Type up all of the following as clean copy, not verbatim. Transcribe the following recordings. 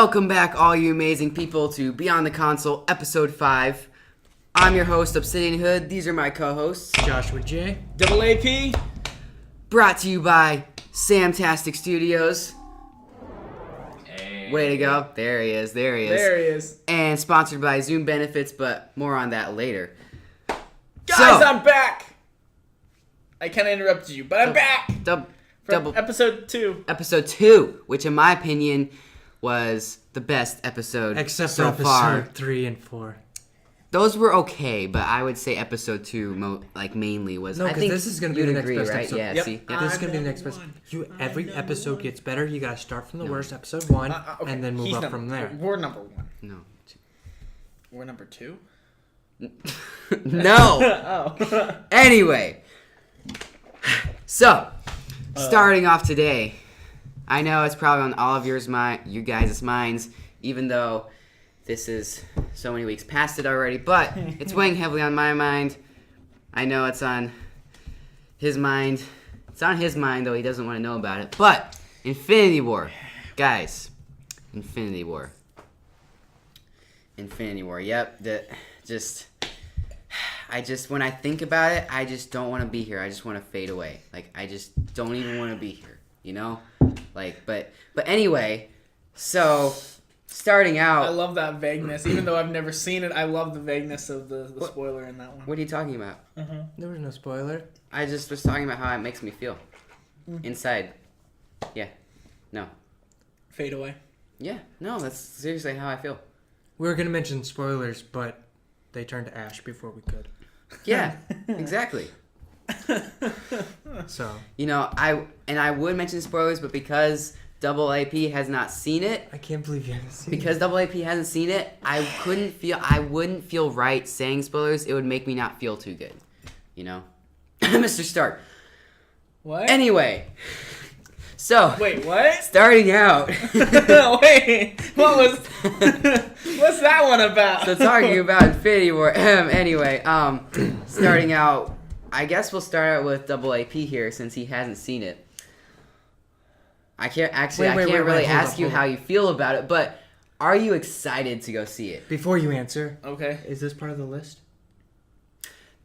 Welcome back, all you amazing people, to Beyond the Console, Episode 5. I'm your host, Obsidian Hood. These are my co-hosts, Joshua J. AAP. Brought to you by Samtastic Studios. Hey. Way to go. There he is. And sponsored by Zoom Benefits, but more on that later. Guys, I'm back. I kind of interrupted you, but I'm back. Double Episode 2. Episode 2, which in my opinion was the best episode Except so for far. episode 3 and 4. Those were okay, but I would say episode 2 mainly was. No, I think this is going to be the next best right? episode. Yeah, Yep. see? Yep. This is going to be the next best. Every episode gets better. You got to start from the worst, episode 1, Okay. and then move up from there. We're number 1. No. We're number 2? No. Oh. Anyway. So, starting off today, I know it's probably on all of you guys' minds, even though this is so many weeks past it already, but it's weighing heavily on my mind. I know it's on his mind. It's on his mind, though he doesn't want to know about it. But, Infinity War. Guys, Infinity War. Yep. When I think about it, I just don't want to be here. I just want to fade away. Like, I just don't even want to be here, you know? Like, but anyway, so, starting out. I love that vagueness. Even though I've never seen it, I love the vagueness of the spoiler in that one. What are you talking about? There was no spoiler. I just was talking about how it makes me feel. Inside. Yeah. No. Fade away. Yeah. No, that's seriously how I feel. We were going to mention spoilers, but they turned to ash before we could. Yeah, exactly. So, You know, I would mention spoilers, but because AAP has not seen it, I can't believe you haven't seen because AAP hasn't seen it, I wouldn't feel right saying spoilers. It would make me not feel too good. You know? Mr. Stark. What? Anyway. So. Wait, what? Starting out. Wait, what's that one about? So talking about Infinity War. Anyway, starting out, I guess we'll start out with AAP here since he hasn't seen it. I can't really ask you how you feel about it, but are you excited to go see it? Before you answer, Okay. is this part of the list?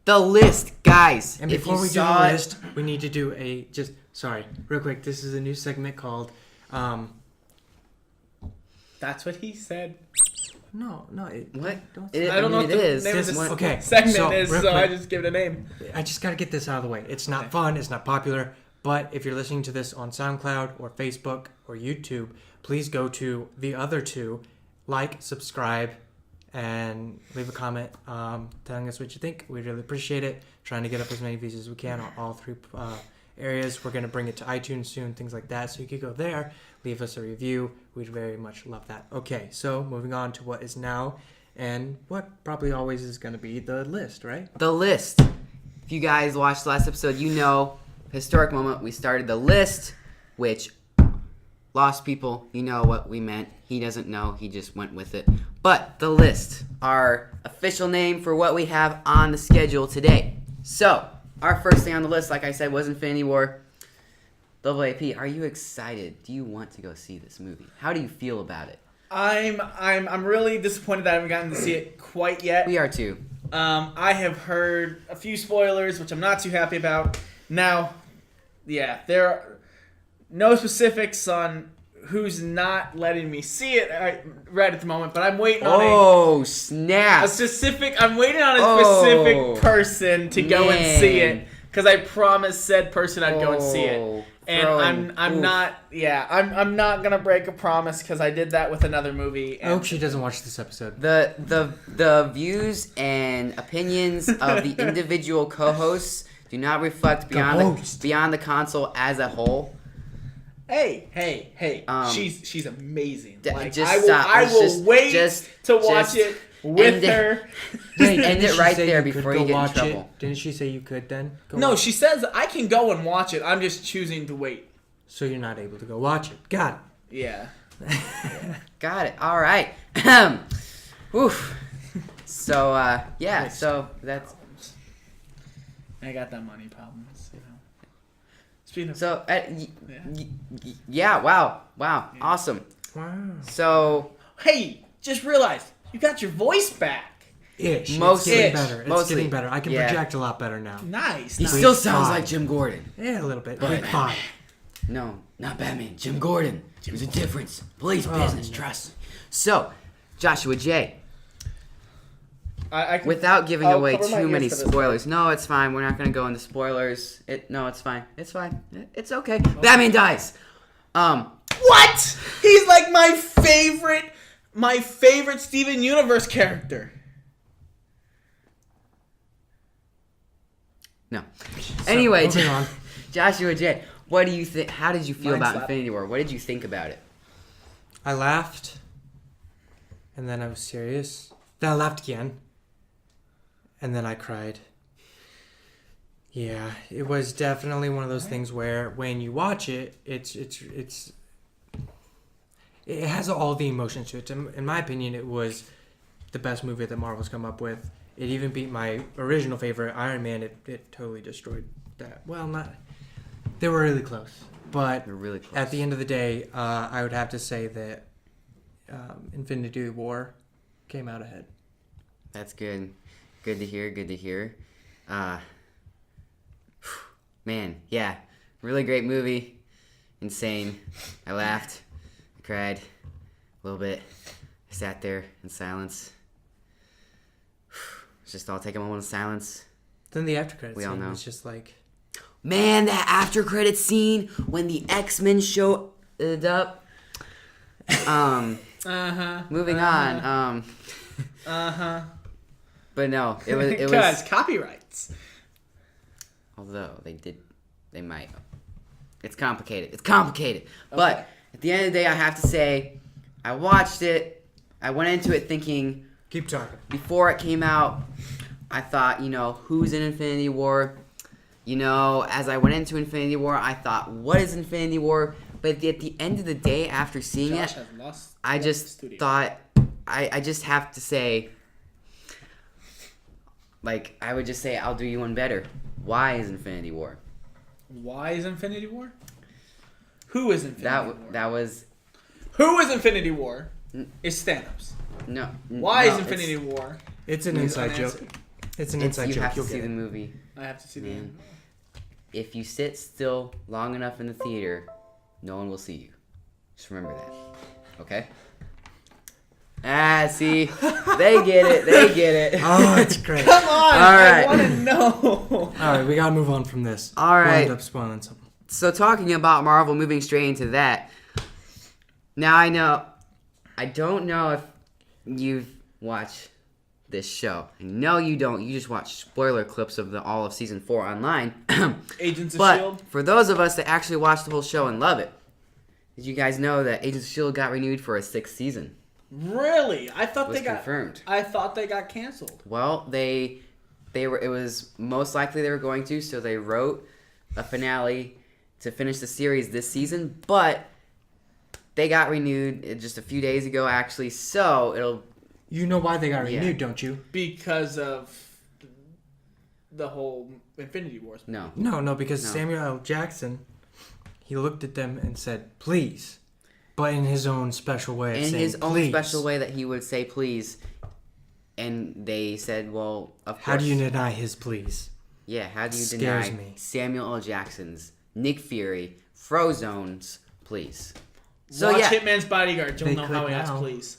The list, guys. And if before you we do saw the it- list, we need to do real quick, this is a new segment called, That's what he said. no. What? Don't I don't know what it the is. name of This this okay, segment so, is, real so I quick. just give it a name. I just got to get this out of the way. It's not fun. It's not popular. But if you're listening to this on SoundCloud or Facebook or YouTube, please go to the other two, like, subscribe, and leave a comment telling us what you think. We'd really appreciate it. Trying to get up as many views as we can on all three areas. We're going to bring it to iTunes soon, things like that. So you could go there, leave us a review. We'd very much love that. Okay, so moving on to what is now and what probably always is going to be the list, right? The list. If you guys watched the last episode, you know, historic moment, we started the list, which lost people, you know what we meant. He doesn't know, he just went with it. But the list, our official name for what we have on the schedule today. So, our first thing on the list, like I said, was Infinity War. AAP, are you excited? Do you want to go see this movie? How do you feel about it? I'm really disappointed that I haven't gotten to see it quite yet. We are too. I have heard a few spoilers, which I'm not too happy about. Now, yeah, there are no specifics on who's not letting me see it right at the moment, but I'm waiting on snap. I'm waiting on a specific person to go and see man. it, because I promised said person I'd go and see it. And I'm not gonna break a promise because I did that with another movie. I hope she doesn't watch this episode. The views and opinions of the individual co-hosts do not reflect beyond the console as a whole. Hey! She's amazing. Like, just I will wait to watch it with her. End it right there before you get in trouble. Didn't she say you could then? No, she says I can go and watch it. I'm just choosing to wait. So you're not able to go watch it. Got it. Yeah. Got it. All right. Oof. So yeah. So that's. I got that money problems, you know. Speaking of. So yeah. Wow. Yeah. Awesome. Wow. So Hey, just realized you got your voice back. Ish. Mostly. It's getting better. It's Mostly. getting better. I can Yeah. project a lot better now. Nice. he nice. still sounds fine. like Jim Gordon. Yeah, a little bit. But- Week 5. No, not Batman. Jim Gordon. There's a difference. Police Oh, business, no. trust. So, Joshua J. I can, Without giving I'll away cover my too ears many for this. spoilers. No, it's fine. We're not gonna go into spoilers. No, it's fine. It's fine. It's okay. Batman dies. What? He's like my favorite Steven Universe character. No. Anyway, moving on. Joshua J. What do you think? How did you feel Mind about slap. Infinity War? What did you think about it? I laughed, and then I was serious. Then I laughed again, and then I cried. Yeah, it was definitely one of those things where when you watch it, it has all the emotions to it. In my opinion, it was the best movie that Marvel's come up with. It even beat my original favorite, Iron Man. It totally destroyed that. Well, not. They were really close, but You're really close. at the end of the day, I would have to say that Infinity War came out ahead. That's good. Good to hear. Good to hear. Man, yeah, really great movie. Insane. I laughed. I cried a little bit. I sat there in silence. Let's just all take a moment of silence. Then the after credits We all scene know. was just like, Man, that after credit scene when the X-Men showed up. Moving on. But no, it was. Because copyrights. Although they might. It's complicated. But at the end of the day, I have to say, I watched it. I went into it thinking keep talking. before it came out, I thought, who's in Infinity War? As I went into Infinity War, I thought, what is Infinity War? But at the end of the day, after seeing Josh it, has lost I the just studio. thought, I just have to say, I would just say, I'll do you one better. Why is Infinity War? Why is Infinity War? Who is Infinity War? That was Who is Infinity War? It's Thanos. no. Why no, is Infinity War? It's an inside joke. unanswered? It's an It's, inside you joke. have to You'll see get the it. movie. I have to see the Man. end. If you sit still long enough in the theater, no one will see you. Just remember that. Okay? See? They get it. Oh, it's great. Come on! All right. I want to know. All right, we gotta move on from this. All We'll right. end up spoiling something. So talking about Marvel, moving straight into that. Now I don't know if you've watched this show. I know you don't. You just watch spoiler clips of all of season 4 online. Agents of But S.H.I.E.L.D. for those of us that actually watched the whole show and love it, did you guys know that Agents of S.H.I.E.L.D. got renewed for a 6th season? Really? I thought It was they got confirmed. I thought they got canceled. Well, they were. It was most likely they were going to, so they wrote a finale to finish the series this season. But they got renewed just a few days ago, actually. So it'll. You know why they got Yeah. renewed, don't you? Because of the whole Infinity Wars. No. No, because No. Samuel L. Jackson, he looked at them and said, "Please," but in his own special way. Of In saying, his own "Please." special way that he would say please, and they said, "Well, of course." How do you deny his please? Yeah, how do you Scares deny me. Samuel L. Jackson's, Nick Fury, Frozone's please? So Watch yeah, Hitman's Bodyguard. You'll They know could how he asks now. please.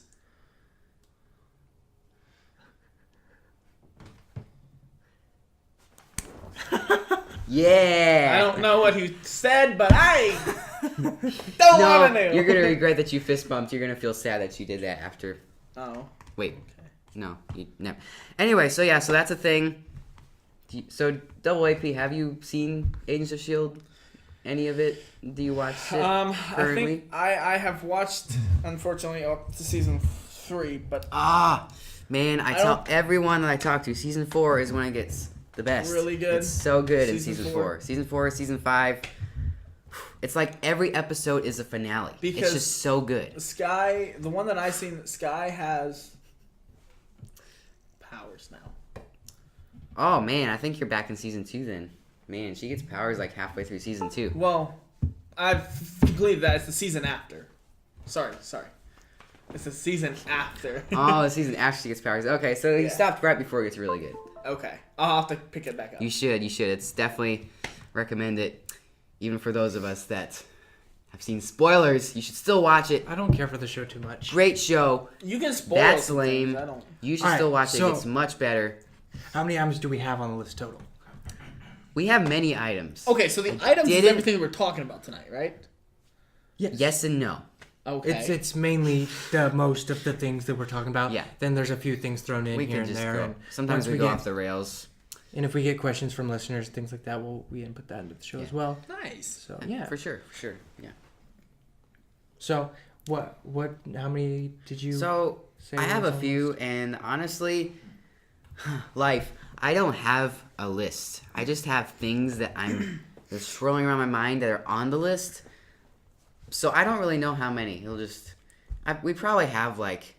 yeah. I don't know what he said, but I don't No, want to know. you're gonna regret that you fist bumped. You're gonna feel sad that you did that after. Oh. Wait, no, you never. Anyway, so yeah, so that's a thing. So Double AP, have you seen Agents of Shield? Any of it? Do you watch it I currently? think I have watched, unfortunately, up to season 3, but Man, I I tell don't- everyone that I talk to, season 4 is when it gets the best. Really good? It's so good in Season season 4? 4. Season 4, season 5. It's like every episode is a finale. It's Because- just so good. Sky, the one that I seen, Sky has powers now. Oh man, I think you're back in season 2 then. Man, she gets powers like halfway through season 2. Well, I've completed that. It's the season after. Sorry. It's the season after. Oh, the season after she gets powers. Okay, so he stopped right before it gets really good. Okay. I'll have to pick it back up. You should. It's definitely recommend it. Even for those of us that have seen spoilers, you should still watch it. I don't care for the show too much. Great show. You can spoil That's some lame. things, I don't. You should All right, still watch so- it. It's much better. How many items do we have on the list total? We have many items. Okay, so the items is didn't- everything we're talking about tonight, right? Yes and no. Okay. It's mainly the most of the things that we're talking about. Yeah. Then there's a few things thrown in We here can and just there. go. And Sometimes once we go get- off the rails. And if we get questions from listeners, things like that, we input that into the show as well. Nice. So yeah. For sure. Yeah. So what? How many did you? So say I have was a on the few, list? and honestly, life. I don't have a list. I just have things that I'm just swirling around my mind that are on the list. So I don't really know how many. We probably have like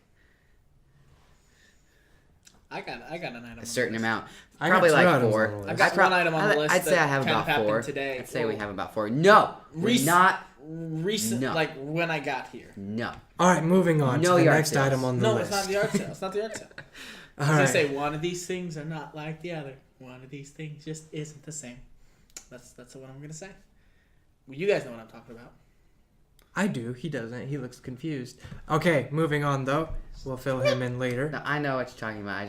I got an item. a certain amount. I got Probably two like items four. on the list. I've got one item on the list I'd say that I have kind of about four. happened today. I'd say we Well, have about four. No, Recent- not. recent, No. like when I got here. No. All right, moving on No to the yard next sales. item on the No, list. it's not the art sale. It's not the art sale. All They right. say one of these things are not like the other. One of these things just isn't the same. That's what I'm gonna say. Well, you guys know what I'm talking about. I do. He doesn't. He looks confused. Okay, moving on though. We'll fill him in later. No, I know what you're talking about.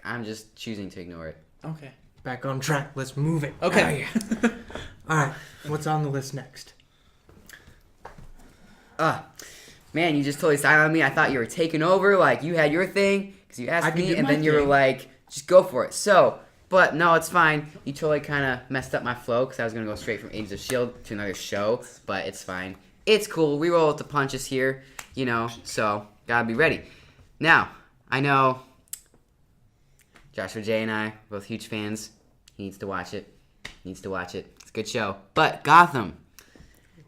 I'm just choosing to ignore it. Okay. Back on track. Let's move it. Okay. All right. What's on the list next? Man, you just totally silent on me. I thought you were taking over, like you had your thing, because you I asked can me, do and my then you were thing. like, just go for it. So, but no, it's fine. You totally kind of messed up my flow, because I was going to go straight from Agents of S.H.I.E.L.D. to another show, but it's fine. It's cool. We roll with the punches here, so gotta be ready. Now, I know Joshua J and I, both huge fans. He needs to watch it. It's a good show. But Gotham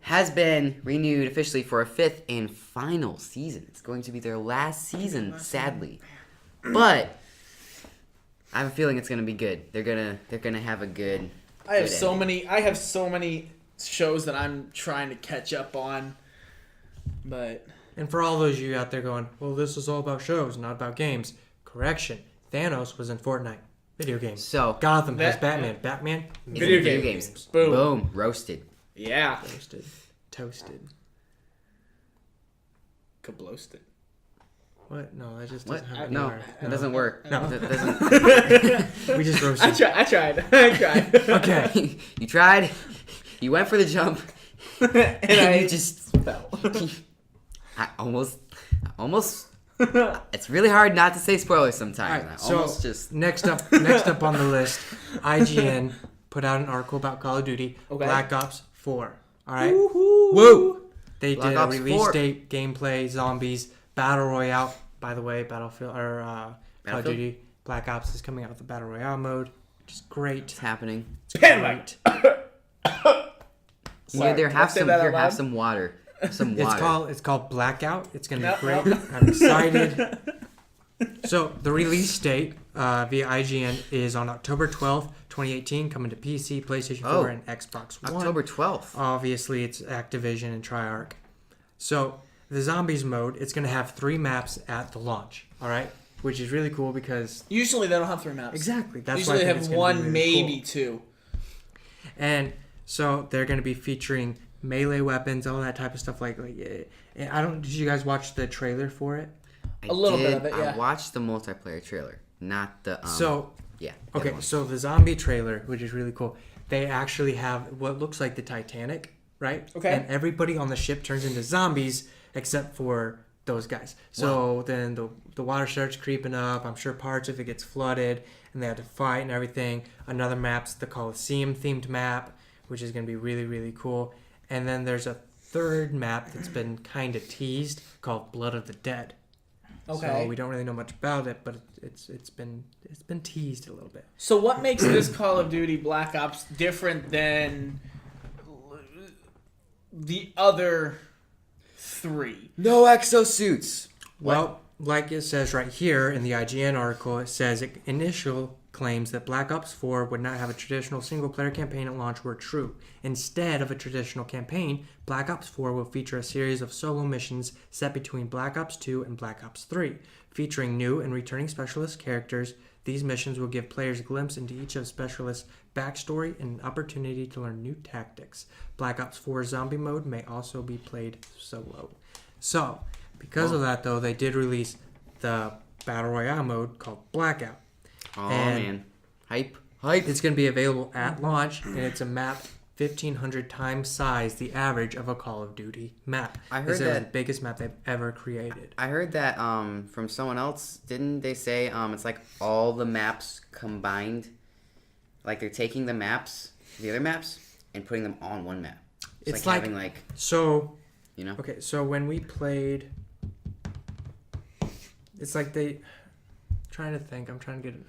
has been renewed officially for a 5th and final season. It's going to be their last season, sadly. But I have a feeling it's going to be good. They're gonna have a good. I have good so ending. many shows that I'm trying to catch up on, but And for all those of you out there going, well, this is all about shows, not about games. Correction. Thanos was in Fortnite. Video games. So Gotham has That- Batman. Batman. it's Video video games. games. Boom. Boom. Roasted. yeah, Toasted. Toasted. kablosted. What? No, that just What? doesn't have No, anywhere. it doesn't work. No. It doesn't. We just I roasted. tried. I tried. Okay. You tried. You went for the jump. and And I you just. fell. I almost. It's really hard not to say spoilers sometimes. All and I right, so almost just. next up on the list, IGN put out an article about Call of Duty Okay. Black Ops 4. All right. Woohoo. Woo! They Black did a Ops release 4. date, gameplay, zombies, battle royale. By the way, Battlefield or Call of Battlefield? Duty Black Ops is coming out with the battle royale mode, which is great. It's happening. Pandemic. Here, there, Can I have say some. that out Here, have loud? some water. Some water. It's called Blackout. It's gonna Yep, be great. yep. I'm excited. So the release date via IGN is on October 12th, 2018, coming to PC, PlayStation 4, Oh. and Xbox One. October 12th. Obviously, it's Activision and Treyarch. So the zombies mode, it's going to have 3 maps at the launch. All right, which is really cool because Usually they don't have 3 maps. exactly that's Usually why I they think it's have gonna be 1, really maybe cool. 2. And so they're going to be featuring melee weapons, all that type of stuff. Like I don't. Did you guys watch the trailer for it? I A little bit did- of it, yeah. I watched the multiplayer trailer, not the. So yeah. the okay, other one. so the zombie trailer, which is really cool, they actually have what looks like the Titanic, right? Okay. And everybody on the ship turns into zombies except for those guys. So then the water starts creeping up. I'm sure parts of it gets flooded, and they have to fight and everything. Another map's the Coliseum themed map, which is going to be really, really cool. And then there's a third map that's been kind of teased called Blood of the Dead. Okay. So we don't really know much about it, but it's been teased a little bit. So what makes this Call of Duty Black Ops different than the other 3? No exosuits. Well, like it says right here in the IGN article, it says initial claims that Black Ops 4 would not have a traditional single-player campaign at launch were true. Instead of a traditional campaign, Black Ops 4 will feature a series of solo missions set between Black Ops 2 and Black Ops 3. Featuring new and returning Specialist characters, these missions will give players a glimpse into each of Specialist's backstory and an opportunity to learn new tactics. Black Ops 4 Zombie Mode may also be played solo. So, because of that, though, they did release the Battle Royale mode called Blackout. Oh, And man. Hype. It's going to be available at launch, and it's a map 1,500 times size the average of a Call of Duty map. I heard It's that- the biggest map they've ever created. I heard that from someone else. Didn't they say it's like all the maps combined? Like they're taking the maps, the other maps, and putting them on one map. It's like having So, you know. okay, so when we played, it's like they, trying to think, I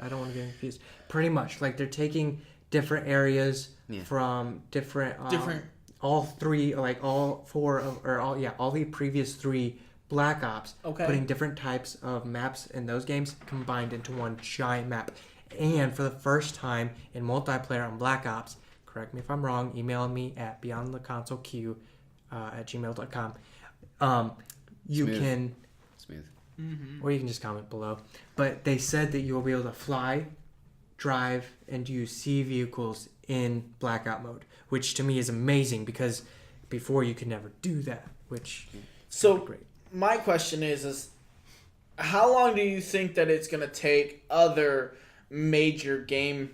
don't want to get confused. Pretty much, like they're taking different areas from different, all three, like all four, all the previous three Black Ops, putting different types of maps in those games combined into one giant map. And for the first time in multiplayer on Black Ops, correct me if I'm wrong, email me at beyondtheconsoleq at gmail.com. You Smooth. can, Smooth. or you can just comment below. But they said that you'll be able to fly, drive, and use sea vehicles in Blackout mode, which to me is amazing because before you could never do that, which So great. my question is how long do you think that it's going to take other major game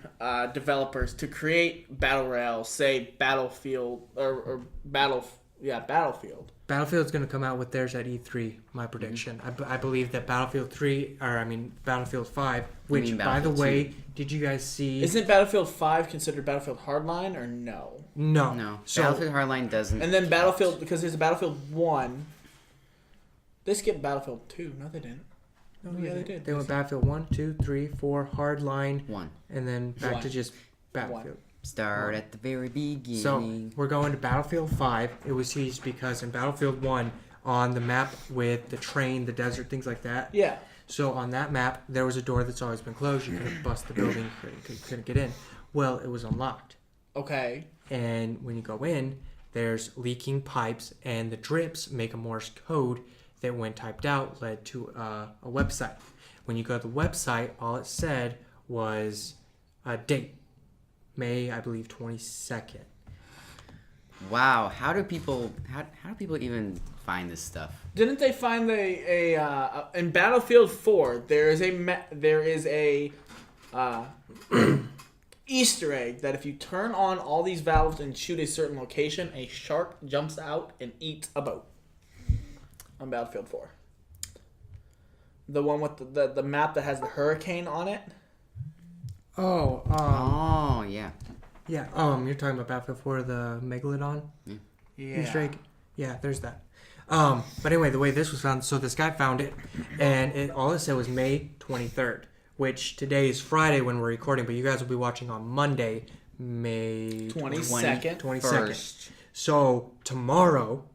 developers to create Battle Royale, say Battlefield or Battlefield? Battlefield's going to come out with theirs at E3, my prediction. I believe that Battlefield 5, which, mean by the Battlefield way, 2? did you guys see? Isn't Battlefield 5 considered Battlefield Hardline or no? No. No. So, Battlefield Hardline doesn't. And then Battlefield, because there's a Battlefield 1. They skipped Battlefield 2. No, they didn't. No, yeah, they did. They went Battlefield 1, 2, 3, 4, Hardline, 1. and then back to One. just Battlefield. Start at the very beginning. So we're going to Battlefield 5. It was teased because in Battlefield 1, on the map with the train, the desert, things like that. Yeah. So on that map, there was a door that's always been closed. You couldn't bust the building, couldn't get in. Well, it was unlocked. Okay. And when you go in, there's leaking pipes, and the drips make a Morse code that, when typed out, led to a website. When you go to the website, all it said was a date. May, I believe, 22nd. Wow, how do people even find this stuff? Didn't they find in Battlefield 4 there is a Easter egg that if you turn on all these valves and shoot a certain location, a shark jumps out and eats a boat. On Battlefield 4. The one with the map that has the hurricane on it. Oh, Yeah. yeah. You're talking about Battlefield 4, the Megalodon Easter egg? Yeah, there's that. But anyway, the way this was found, so this guy found it, and all it said was May 23rd, which today is Friday when we're recording, but you guys will be watching on Monday, May 22nd. 22nd. So tomorrow,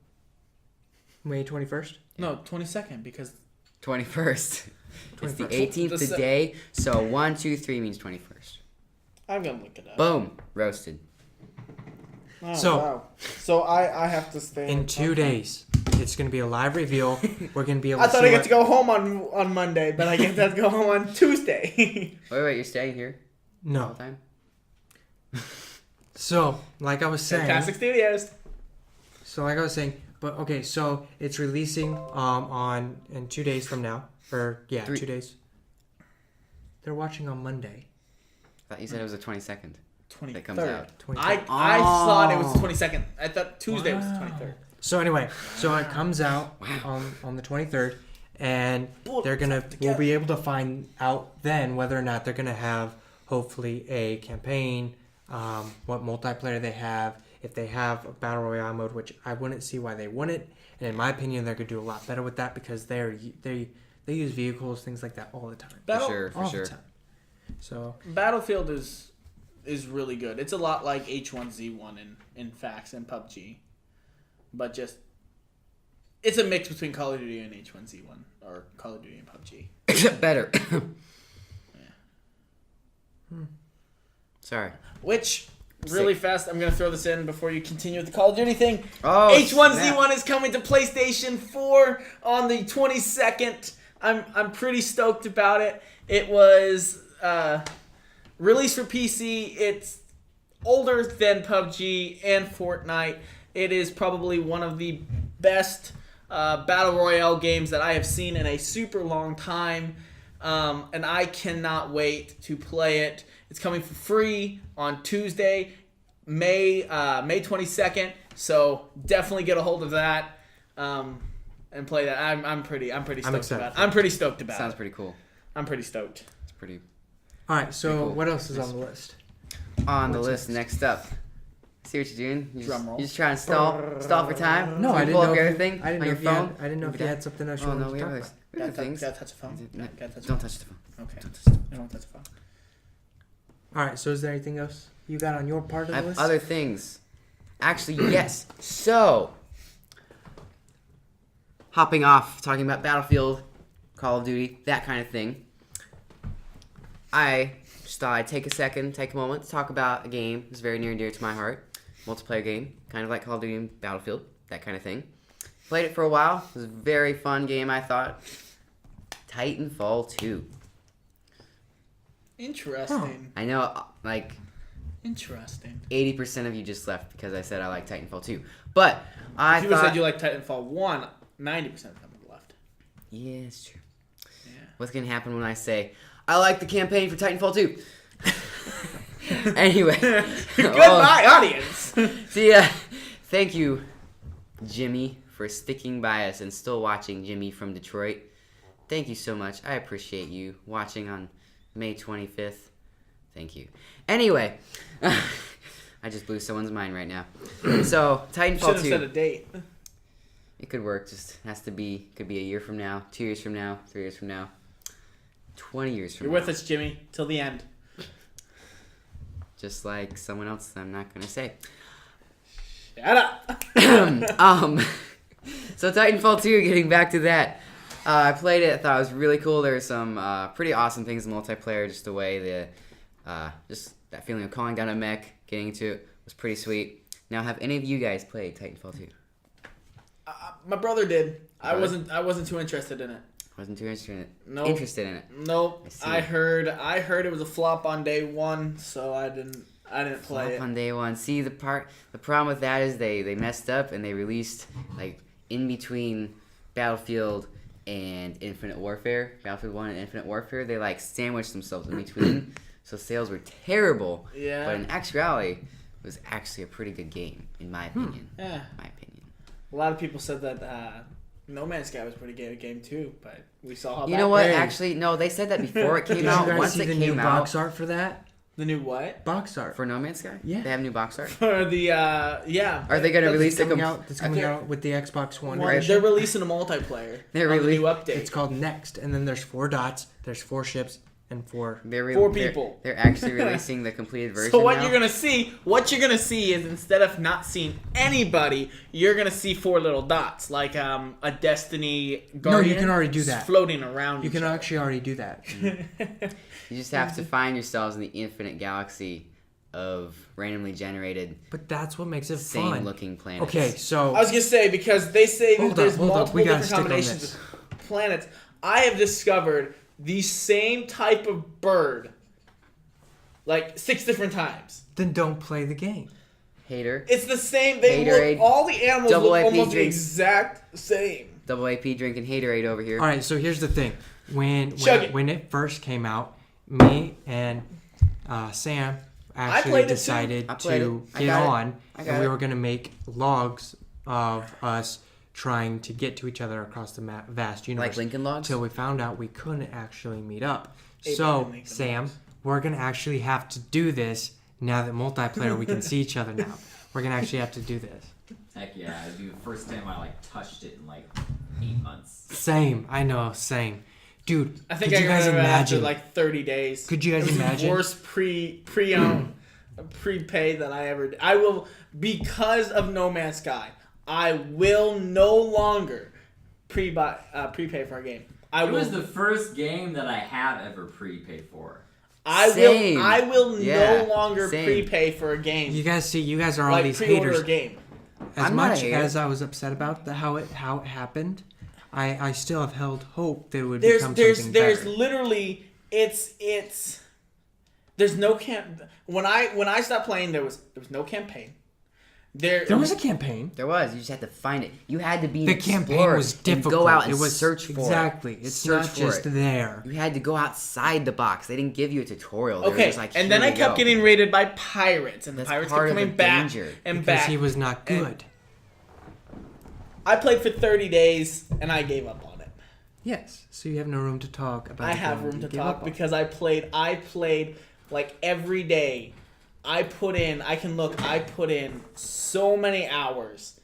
May 21st? No, 22nd because 21st. It's the 21st. 18th today, so 1, 2, 3 means 21st. I'm gonna look it up. Boom, roasted. Oh, So- wow. So I have to stay In 2 days, it's going to be a live reveal. We're going to be able I to thought see I get to go home on Monday, but I get to go home on Tuesday. Wait, you're staying here all No. the time? So, like I was saying... Fantastic Studios. But okay, so it's releasing in 2 days from now. Or, yeah, 3. 2 days. They're watching on Monday. I thought you said it was the 22nd. 23rd. That comes out. I thought it was the 22nd. I thought Tuesday was the 23rd. So anyway, so it comes out on the 23rd, and we'll be able to find out then whether or not they're gonna have hopefully a campaign, what multiplayer they have, if they have a battle royale mode, which I wouldn't see why they wouldn't. And in my opinion, they're gonna do a lot better with that because they use vehicles, things like that all the time. For all sure. the time. So Battlefield is really good. It's a lot like H1Z1 in Fax and PUBG, but just it's a mix between Call of Duty and H1Z1 or Call of Duty and PUBG. Except better. Sorry. Which, really fast, I'm going to throw this in before you continue with the Call of Duty thing. Oh, H1Z1 is coming to PlayStation 4 on the 22nd. I'm pretty stoked about it. It was released for PC. It's older than PUBG and Fortnite. It is probably one of the best Battle Royale games that I have seen in a super long time. And I cannot wait to play it. It's coming for free on Tuesday, May 22nd. So definitely get a hold of that and play that. I'm pretty stoked about it. I'm pretty stoked about it. Sounds pretty cool. I'm pretty stoked. It's pretty. All right, so Pretty cool. what else is on the list? On the What's list, next up. See what you're doing? Drum roll. You just trying to stall for time? No, So I you didn't pull know up if your you, thing I didn't on know your if you had, phone. I didn't know if you had something else you Oh wanted no, we to talk have about. other things. Gotta touch the phone. Gotta touch the Don't phone. touch the phone. Okay. Don't touch the phone. I don't touch the phone. All right, so is there anything else you got on your part of I the have list? other things. Actually, yes. So, hopping off, talking about Battlefield, Call of Duty, that kind of thing. I just thought I'd take a moment to talk about a game that's very near and dear to my heart. Multiplayer game, kind of like Call of Duty and Battlefield, that kind of thing. Played it for a while. It was a very fun game, I thought. Titanfall 2. Interesting. I know, like, Interesting. 80% of you just left because I said I like Titanfall 2. But I If you would thought... have said you like Titanfall 1, 90% of them would have left. Yeah, it's true. Yeah. What's going to happen when I say, I like the campaign for Titanfall 2? Anyway. Goodbye, audience. See, thank you, Jimmy, for sticking by us and still watching Jimmy from Detroit. Thank you so much. I appreciate you watching on May 25th. Thank you. Anyway, I just blew someone's mind right now. So, Should Titanfall have 2. said a date. It could work. Just has to be. Could be a year from now, 2 years from now, 3 years from now, 20 years from You're now. with us, Jimmy, till the end. Just like someone else that I'm not gonna say. Shut up. So Titanfall 2, getting back to that. I played it. I thought it was really cool. There's some pretty awesome things in multiplayer. Just the way just that feeling of calling down a mech, getting into it was pretty sweet. Now, have any of you guys played Titanfall 2? My brother did. I Brother? wasn't too interested in it. Wasn't too interested in it. Nope. Interested in it. Nope. I see. I heard it was a flop on day one, so I didn't play it. On day one. See, the problem with that is they messed up and they released like in between Battlefield and Infinite Warfare, Battlefield 1 and Infinite Warfare, they like sandwiched themselves in between, so sales were terrible. Yeah. But in actuality, it was actually a pretty good game, in my opinion. Yeah. My opinion. A lot of people said that No Man's Sky was a pretty good game too, but we saw how You that know what? played. Actually, no, they said that before it Did came you out. guys Once see it the new came out, box art for that? The new what? Box art. for No Man's Sky? Yeah. They have new box art? For the yeah. Are they going to release It's it? coming out. It's coming out with the Xbox One. Well, version. they're releasing a multiplayer. They're on the new releasing- update. It's called Next, and then there's 4 dots. There's 4 ships and 4. Four people. They're actually releasing the completed version So what now. you're gonna see is instead of not seeing anybody, you're gonna see 4 little dots, like a Destiny Guardian. you can already do that. Floating around. You can actually already do that. You just have to find yourselves in the infinite galaxy of randomly generated, But that's what makes it fun. same-looking planets. Okay, so I was gonna say because they say that Hold up, there's hold up. multiple We gotta different stick on combinations this. of planets. I have discovered the same type of bird, like 6 different times. then don't play the game. Hater. It's the same. They Haterade. look. All the animals Double look AP almost the drinks. exact same. Double AP drinking haterade over here. All right, so here's the thing. Chug it. When it first came out, me and Sam actually played it too. decided I played to it. I get got it. on, I got and we it. were gonna make logs of us trying to get to each other across the vast universe. Like Lincoln Logs? Till we found out we couldn't actually meet up. Abraham So Lincoln Sam, Logs. we're gonna actually have to do this now that multiplayer we can see each other now. We're gonna actually have to do this. Heck yeah, it'd be the first time I touched it in 8 months. Same, I know, same. Dude, I think could I you got guys it after imagine? 30 days. Could you guys It was imagine? The worst prepay that I ever did. I will, because of No Man's Sky, I will no longer prepay for a game. I It will. was the first game that I have ever prepaid for. Same. I will Yeah, no longer same. prepay for a game. You guys see, you guys are all like these pre-order haters. a game. As I'm not a much hater. as I was upset about how it happened, I still have held hope that it would become something There's better. literally it's there's no when I stopped playing there was no campaign. There was a campaign. There was. You just had to find it. You had to be The an campaign explorer was and difficult. go out and it was search for exactly. it. It's Search not for just it. there. You had to go outside the box. They didn't give you a tutorial. They were Okay, just like, and then "Here I you kept go." getting raided by pirates, and That's the pirates part kept of the coming back danger. and Because back. he was not And good. I played for 30 days, and I gave up on it. Yes. So you have no room to talk about. I the have game room you to gave up talk on. because I played like every day. I put in so many hours.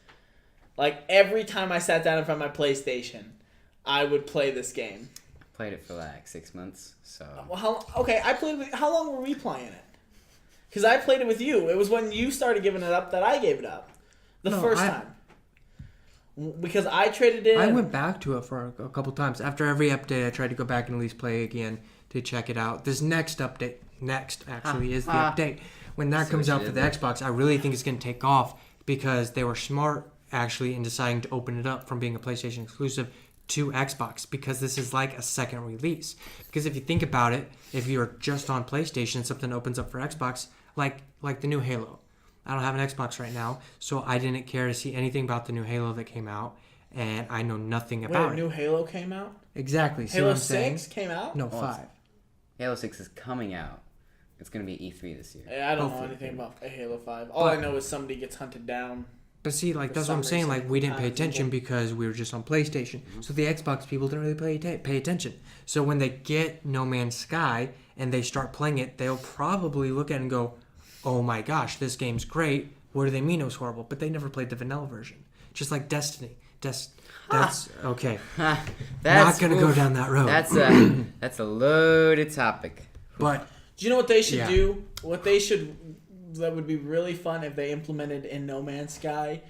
Like every time I sat down in front of my PlayStation, I would play this game. Played it for like 6 months. So Well, how long were we playing it? Because I played it with you. It was when you started giving it up that I gave it up. The first time. Because I traded in. I went back to it for a couple times. After every update, I tried to go back and at least play again to check it out. This next update, is the update. When that comes out for the Xbox, I really think it's going to take off because they were smart, actually, in deciding to open it up from being a PlayStation exclusive to Xbox because this is like a second release. Because if you think about it, if you're just on PlayStation and something opens up for Xbox, like the new Halo. I don't have an Xbox right now, so I didn't care to see anything about the new Halo that came out, and I know nothing about Wait, it. new Halo came out? Exactly. See Halo what I'm saying? 6 came out? No, Well, 5. Halo 6 is coming out. It's going to be E3 this year. Yeah, I don't know Hopefully. anything about Halo 5. All I know is somebody gets hunted down. But see, like For that's what I'm some saying. reason, Like we didn't pay times attention people- because we were just on PlayStation. So the Xbox people didn't really pay attention. So when they get No Man's Sky and they start playing it, they'll probably look at it and go, "Oh my gosh, this game's great. What do they mean it was horrible?" But they never played the vanilla version. Just like Destiny. That's okay. That's Not gonna go oof. down that road. That's a loaded topic. But Do you know what they should Yeah. do? That would be really fun if they implemented in No Man's Sky.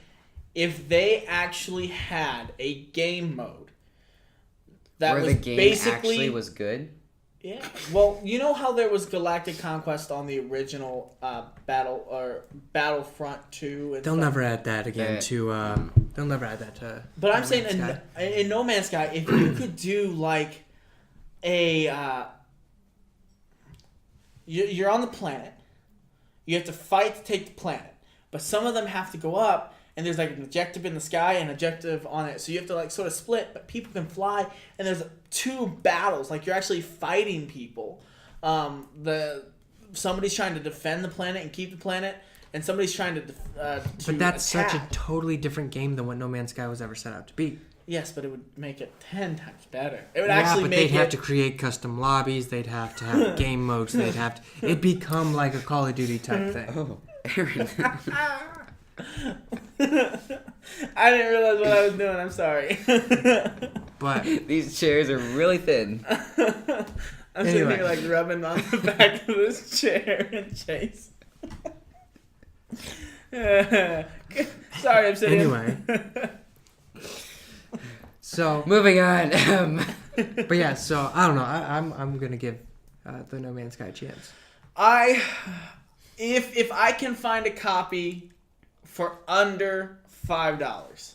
If they actually had a game mode that Where was the game basically actually was good. Yeah. Well, you know how there was Galactic Conquest on the original Battlefront 2 and they'll stuff? never add that again Yeah. to. They'll never add that to. But I'm No saying Man's Sky. in No Man's Sky, if you could do like you're on the planet, you have to fight to take the planet, but some of them have to go up, and there's like an objective in the sky and an objective on it, so you have to like sort of split. But people can fly, and there's 2 battles, like you're actually fighting people. Somebody's trying to defend the planet and keep the planet, and somebody's trying to But that's attack. such a totally different game than what No Man's Sky was ever set out to be. Yes, but it would make it 10 times better. It would Yeah, actually but make they'd have it. to create custom lobbies. They'd have to have game modes. They'd have to. It'd become like a Call of Duty type thing. Oh, Aaron. I didn't realize what I was doing. I'm sorry. But These chairs are really thin. I'm sitting Anyway. here like rubbing on the back of this chair and Chase. Sorry, I'm sitting. Anyway. so, Moving on. but yeah. So I don't know. I'm gonna give the No Man's Sky a chance. If I can find a copy for under $5,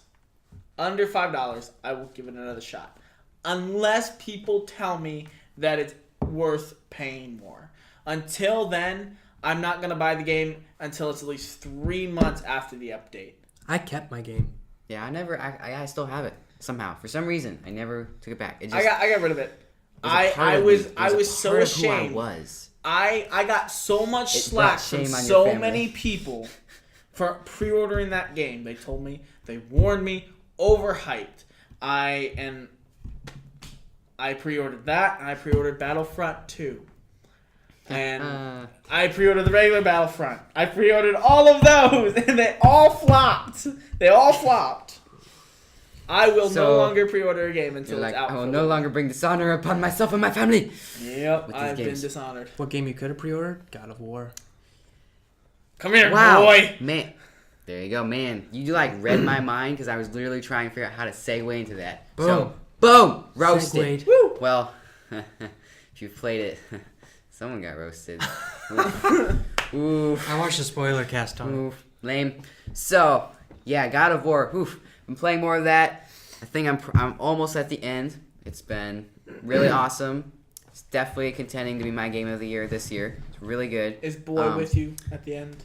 I will give it another shot. Unless people tell me that it's worth paying more. Until then, I'm not gonna buy the game until it's at least 3 months after the update. I kept my game. Yeah, I still have it somehow. For some reason, I never took it back. It just, I got rid of it. was a part I of was me. It was a so part of who ashamed. I was. I got so much It slack brought from shame on your so family. many people for pre-ordering that game. They told me, they warned me, overhyped. I pre-ordered that, and I pre-ordered Battlefront 2. And I pre-ordered the regular Battlefront. I pre-ordered all of those, and they all flopped. I will no So, longer pre-order a game until You're it's like, out. I will for no the- longer bring dishonor upon myself and my family. Yep, with these I've been games. dishonored. What game you could have pre-ordered? God of War. Come here, Wow, boy. man. There you go, man. You like read my mind because I was literally trying to figure out how to segue into that. So, boom, roasted. Segued. Woo. Well, if you've played it Someone got roasted. Oof. Oof. I watched the spoiler cast on it. Oof. Lame. So, yeah, God of War. Oof. I'm playing more of that. I think I'm almost at the end. It's been really awesome. It's definitely contending to be my game of the year this year. It's really good. Is Boy with you at the end?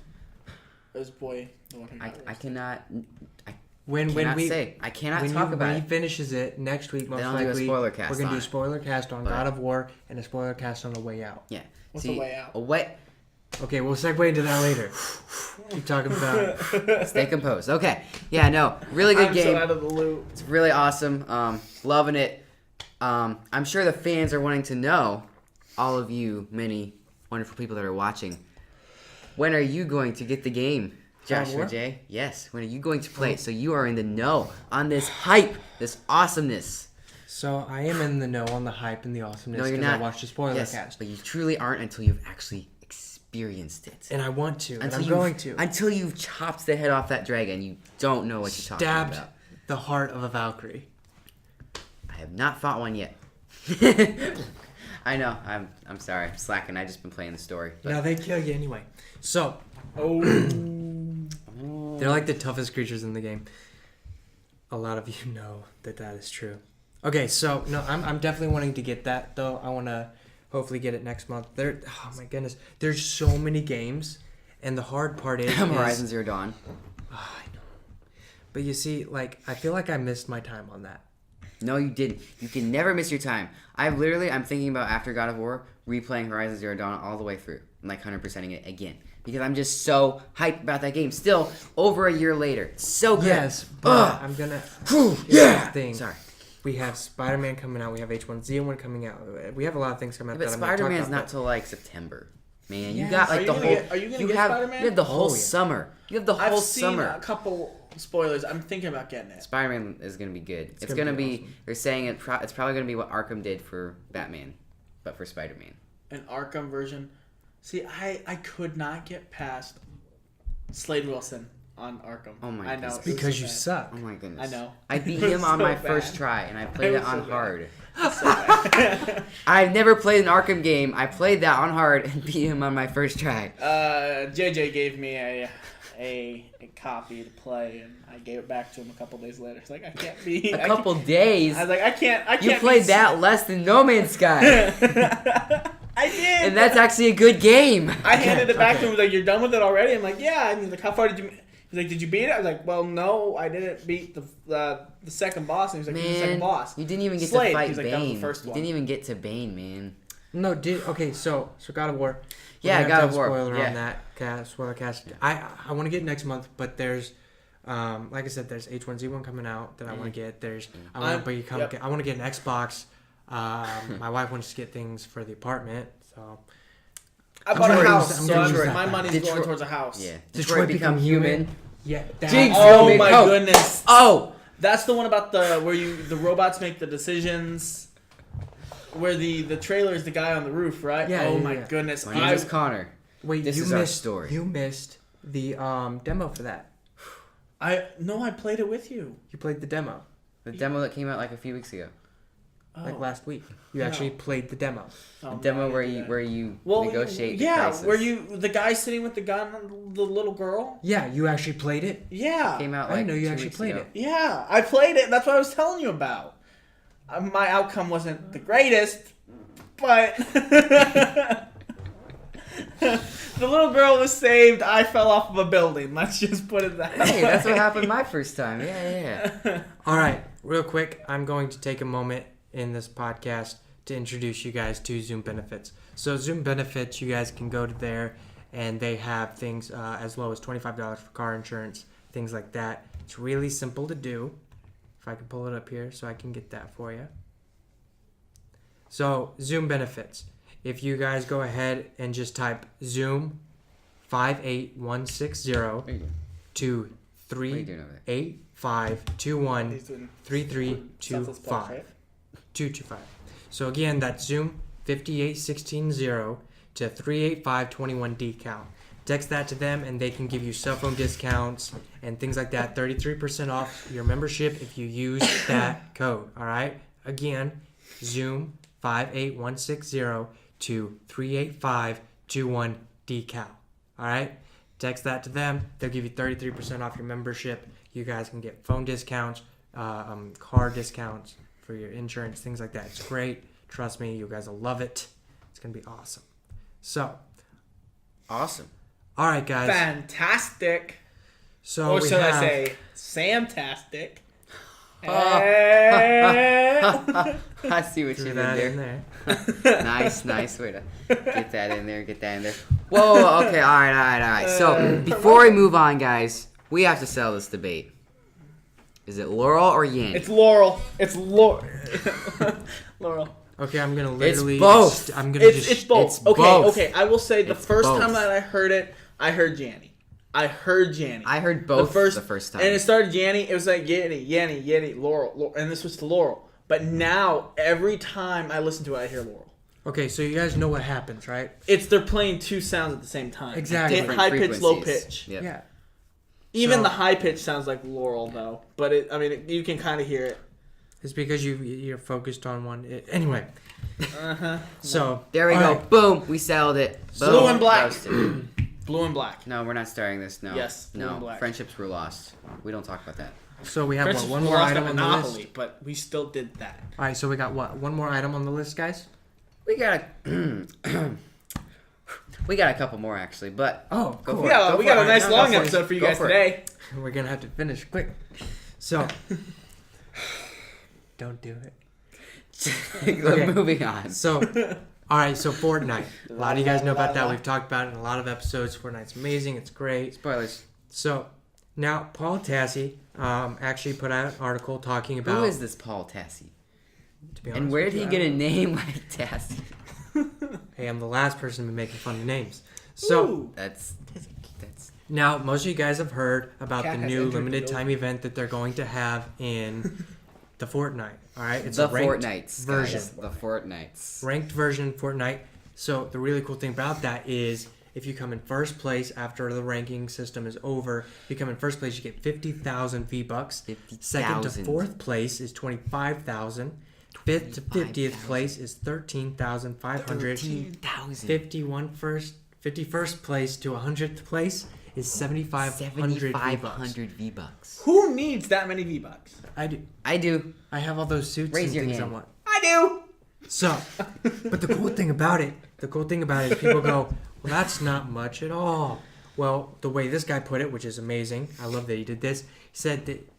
Or is Boy the one who got I cannot. When say. I cannot talk about when it. he finishes it next week, most Then I'll do a likely spoiler cast we're gonna on do it. a spoiler cast on But- God of War and a spoiler cast on The Way Out. Yeah. What's A Way Out? A way. Okay, we'll segue into that later. Keep talking about. Stay composed. Okay. Yeah. No. Really good I'm game. so out of the loop. It's really awesome. Loving it. I'm sure the fans are wanting to know, all of you many wonderful people that are watching, when are you going to get the game, Joshua J? Yes. When are you going to play it? So you are in the know on this hype, this awesomeness. So I am in the know on the hype and the awesomeness No, you're because I not. watched the spoiler Yes, cast. but you truly aren't until you've actually experienced it. And I want to, and I'm you've- going to. Until you've chopped the head off that dragon, you don't know what you're talking Stabbed about. the heart of a Valkyrie. I have not fought one yet. I know. I'm sorry. I'm slacking. I just been playing the story. But No, they kill you anyway. So Oh. they're like the toughest creatures in the game. A lot of you know that is true. Okay, so no, I'm definitely wanting to get that though. I want to hopefully get it next month. Oh my goodness, there's so many games, and the hard part is Horizon Zero Dawn. Oh, I know. But you see, like I feel like I missed my time on that. No, you didn't. You can never miss your time. I'm thinking about after God of War replaying Horizon Zero Dawn all the way through. I'm like 100%ing it again because I'm just so hyped about that game. Still, over a year later, so good. Yes, but I'm gonna. Yeah. Thing. Sorry. We have Spider-Man coming out. We have H1Z1 coming out. We have a lot of things coming out. But that I'm gonna talk Spider-Man's about, not till like September. Man, Yes. you got Are like you the gonna whole. get- are you gonna you get have, Spider-Man? You have the whole Oh, yeah. summer. You have the whole I've seen summer. a couple spoilers. I'm thinking about getting it. Spider-Man is gonna be good. It's gonna gonna be be. awesome. They're saying it's probably gonna be what Arkham did for Batman, but for Spider-Man. An Arkham version. See, I could not get past Slade Wilson on Arkham. Oh my I know. goodness. it was because so you bad. suck. Oh my goodness. I know. I beat It was him on so my bad. first try, and I played It it was on so bad. hard. So bad. I've never played an Arkham game. I played that on hard and beat him on my first try. JJ gave me a copy to play, and I gave it back to him a couple days later. It's like I can't be A couple days. I was like, I can't. You played be, that less than No Man's Sky, I did. and that's actually a good game. I handed it back okay. to him. He was like, "You're done with it already?" I'm like, "Yeah." And he's like, "How far did you?" He's like, "Did you beat it?" I was like, "Well, no, I didn't beat the second boss." And he was like, "Who's the second Man, boss?" you didn't even get Slade. to fight He's like, "That was the Bane. first You one." didn't even get to Bane, man. No, okay, so God of War. We're Yeah, gonna have God to of have War, Spoiler yeah. on that spoiler cast. I want to get next month, but there's, like I said, there's H1Z1 coming out that I want to get. There's I want to get an Xbox. My wife wants to get things for the apartment, so I bought I'm a gonna house, use- so I'm gonna use my that. money's Detroit- going towards a house. Yeah. Detroit Become Human. yeah. Jinx. Oh Big my Coke. goodness. Oh, That's the one about where the robots make the decisions. Where the trailer is the guy on the roof, right? Yeah, Oh yeah, my yeah. goodness. my name is Connor. Wait, This you is our missed story. You missed the demo for that. I played it with you. You played the demo The demo that came out like a few weeks ago. like Oh. last week. You No. actually played the demo. Oh, The no, demo I where didn't you do where that. you Well, negotiate the yeah, prices. where the guy sitting with the gun on the little girl. Yeah, you actually played it. Yeah, came out I like didn't know you 2 actually weeks played ago. it. yeah, I played it. That's what I was telling you about. My outcome wasn't the greatest, but the little girl was saved. I fell off of a building. Let's just put it that way. Hey, that's what happened my first time. Yeah. All right, real quick, I'm going to take a moment in this podcast to introduce you guys to Zoom Benefits. So Zoom Benefits, you guys can go to there, and they have things as low as $25 for car insurance, things like that. It's really simple to do. If I can pull it up here so I can get that for you. So Zoom Benefits. If you guys go ahead and just type Zoom 58160 What are you doing? to What are you doing over there? 38521 He's doing 3325 Southwest Place, right? 225. So again, that's Zoom 58160 to 38521 decal. Text that to them and they can give you cell phone discounts and things like that. 33% off your membership if you use that code. All right. Again, Zoom 58160 to 38521 decal. All right? Text that to them. They'll give you 33% off your membership. You guys can get phone discounts, car discounts for your insurance, things like that. It's great. Trust me, you guys will love it. It's going to be awesome. So, Awesome. all right, guys. Fantastic. So Or we should have, I say, Samtastic. I see what you threw did that there. in there. Nice way to get that in there. Whoa, okay, all right. So before we move on, guys, we have to settle this debate. Is it Laurel or Yanny? It's Laurel. It's Laurel. Okay, I'm gonna literally. both. I'm gonna It's both. It's okay, both. okay. I will say the It's first both. time that I heard it, I heard Janny. I heard both the first time. And it started Yanny. It was like Yanny, Laurel, and this was to Laurel. But now, every time I listen to it, I hear Laurel. Okay, so you guys know what happens, right? It's they're playing two sounds at the same time. Exactly. Different High pitch, low frequencies. pitch. Yep. Yeah. Even So- the high pitch sounds like Laurel though. But you can kind of hear it. It's because you're focused on one. Anyway. So There we all go. right. Boom. We settled it. Boom. Blue and black. Roasted. Blue and black. No, we're not starting this. No. Yes, blue No. and black. Friendships were lost. We don't talk about that. So we have Princess one more lost item at on the Monopoly, list. but we still did that. All right, so we got one more item on the list, guys. We got we got a couple more actually, but Oh, go cool. for it. Yeah, Go we for got it. a nice No, long go for it. episode for you Go guys for it. today. We're gonna have to finish quick. So don't do it. Moving on. So, all right. So Fortnite. A lot of you guys know about that. We've talked about it in a lot of episodes. Fortnite's amazing. It's great. Spoilers. So now Paul Tassi actually put out an article talking about. Who is this Paul Tassi? To be And honest where with did he you, get I a don't- name like Tassi? Hey, I'm the last person to be making fun of names. So Ooh. That's now most of you guys have heard about Cat the has new entered limited the time event that they're going to have in the Fortnite. All right, it's the a ranked Fortnites version. guys. The Fortnites. Ranked version Fortnite. So the really cool thing about that is if you come in first place after the ranking system is over, if you come in first place, you get 50,000 V-Bucks. 50,000. Second to fourth place is 25,000. Fifth to 50th place is 13,500. 13,000. 51st place to 100th place is 7,500 V-Bucks. 7,500 V-Bucks. Who needs that many V-Bucks? I do. I do. I have all those suits Raise and your things hand. I want. I do. So, but the cool thing about it is people go, well, that's not much at all. Well, the way this guy put it, which is amazing, I love that he did this, he said that,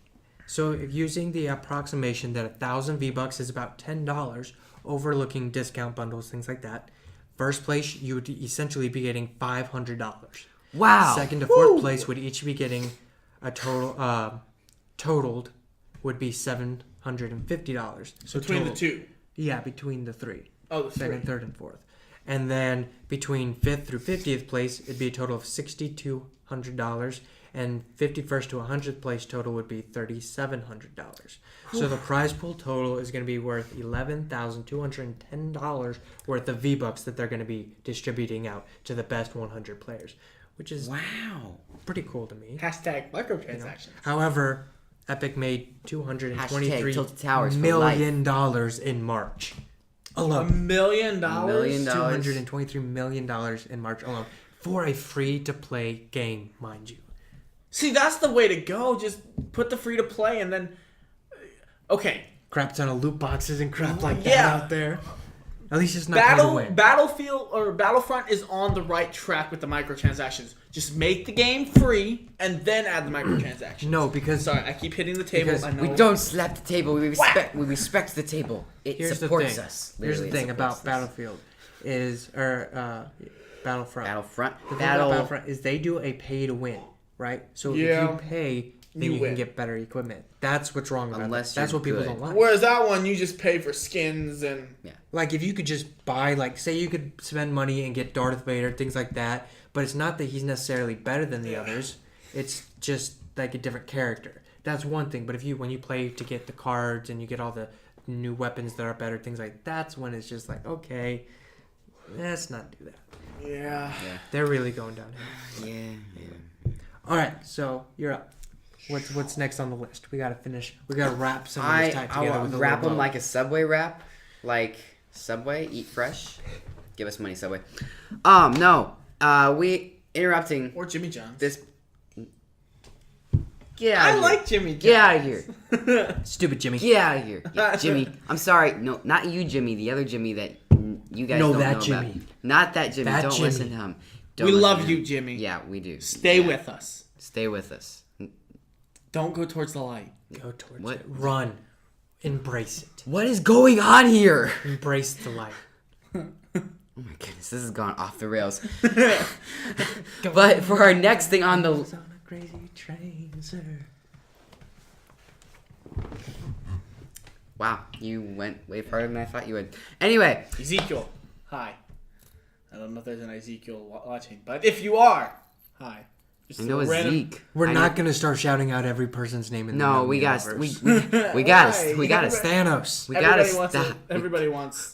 so if using the approximation that 1,000 V-Bucks is about $10, overlooking discount bundles, things like that, first place, you would essentially be getting $500. Wow. Second to fourth place would each be getting a totaled would be $750. So Between total, the two. yeah, between the three. Oh, the Second, three. third, and fourth. And then between 5th through 50th place, it'd be a total of $6,200. And 51st to 100th place total would be $3,700. So the prize pool total is going to be worth $11,210 worth of V-Bucks that they're going to be distributing out to the best 100 players, which is Wow. pretty cool to me. Hashtag microtransactions. However, Epic made Hashtag Tilted Towers $223 for million in March alone. $1 million? $1 million. $223 million in March alone for a free-to-play game, mind you. See, that's the way to go. Just put the free to play and then. Okay. Crap ton of loot boxes and crap like that Yeah. out there. At least it's not pay to win. Battlefield or Battlefront is on the right track with the microtransactions. Just make the game free and then add the microtransactions. No, because Sorry, I keep hitting the table. Because I know. We don't slap the table. We respect the table. It here's the supports thing. us. Here's the Literally, it thing about supports us. Battlefield Battlefront. Battlefront. The thing about Battlefront is they do a pay to win, right? So Yeah. if you pay, then You you win. can get better equipment. That's what's wrong about Unless that. That's you're what people good. don't like. Whereas that one, you just pay for skins and. Like if you could just buy, like say you could spend money and get Darth Vader, things like that. But it's not that he's necessarily better than the others. It's just like a different character. That's one thing. But when you play to get the cards and you get all the new weapons that are better, things like that's when it's just like, okay, let's not do that. Yeah. They're really going downhill. Yeah. All right, so you're up. What's next on the list? We gotta finish. We gotta wrap some of this time together I'll with a wrap little them bow. like a Subway wrap, like Subway, eat fresh. Give us money, Subway. No. We interrupting Or Jimmy John's. this. Get out I of here. like Jimmy John's. Get out of here. Stupid Jimmy. Get out of here. Yeah, Jimmy. I'm sorry. No, not you, Jimmy. The other Jimmy that you guys No, don't that know Jimmy. about. Not that Jimmy. That Don't Jimmy. listen to him. Don't We listen love to you, him. Jimmy. Yeah, we do. Stay Yeah. with us. Stay with us. Don't go towards the light. Go towards What? it. Run. Embrace it. What is going on here? Embrace the light. Oh my goodness, this has gone off the rails. But for our next thing on the... On a crazy train, sir. Wow, you went way farther than I thought you would. Anyway, Ezekiel, hi. I don't know if there's an Ezekiel watching, but if you are, hi. Just I know a random- Zeke. We're I not know- gonna start shouting out every person's name in the No, known we got universe. we got to Why? we got to Thanos. we got to Everybody wants stop. Everybody wants.